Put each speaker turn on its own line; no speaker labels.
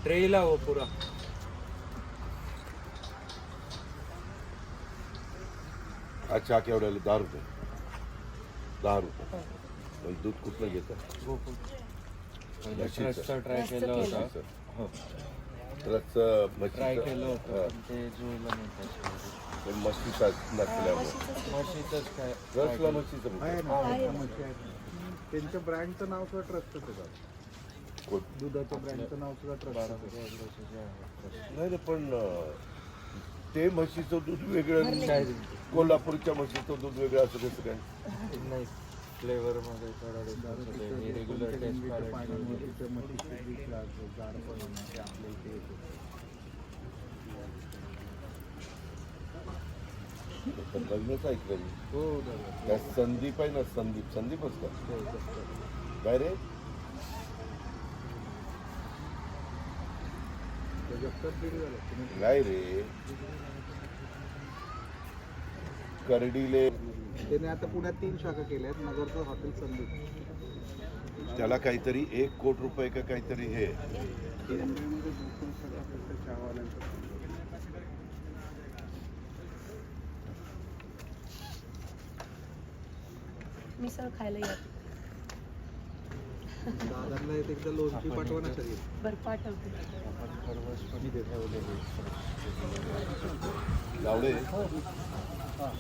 ट्रेला हो पूरा.
अच्छा केवढ्याला 10 रुपये 10 रुपये. पण दूध कुठलं घेतं?
गोकुळ.
म्हशीचं.
रस्सा ट्राय केलं होतं. हो
रसचं
ट्राय
म्हशीचं.
केलं होतं
हां.
पण ते जुळलं नाही त्याच्यामध्ये.
ते म्हशीचा नसल्यामुळे
म्हशीचंच काय
रसला म्हशीचं म्हणतात.
त्यांच्या ब्रँडचं नाव सुद्धा ट्रस्टच आहे.
कोण?
दुधाच्या ब्रँडचं नाव सुद्धा ट्रस्ट
आहे.
नाही रे पण ते म्हशीचं दूध वेगळं
काय
कोल्हापूरच्या म्हशीचं दूध वेगळं असं कसं काय?
नाही फ्लेवरमध्ये थोडा डिफरन्स होते. मी रेग्युलर टेस्ट
पाण्यामध्ये त्या म्हशीचे दूध लागतं, जाड पण होणार ते आपल्या इथे येतं.
तर लग्नच ऐकलं मी.
हो दादा.
त्या संदीप आहे ना संदीप असतात काय रे?
जगतात दीड झालं.
नाही रे करडीले
त्याने आता पुण्यात 3 शाखा केल्या आहेत. नगरचं हॉटेल संदीप.
त्याला काहीतरी 1 कोटी रुपये का काहीतरी हे
मुंबईमध्ये 2 शाखा फक्त चहावाल्यांचं.
मिसळ खायला या.
दादांना एकदा लोणची पाठवा ना सगळी.
बरं पाठवते.
आपण खरवस पण ठेवलेली.
लावले
हां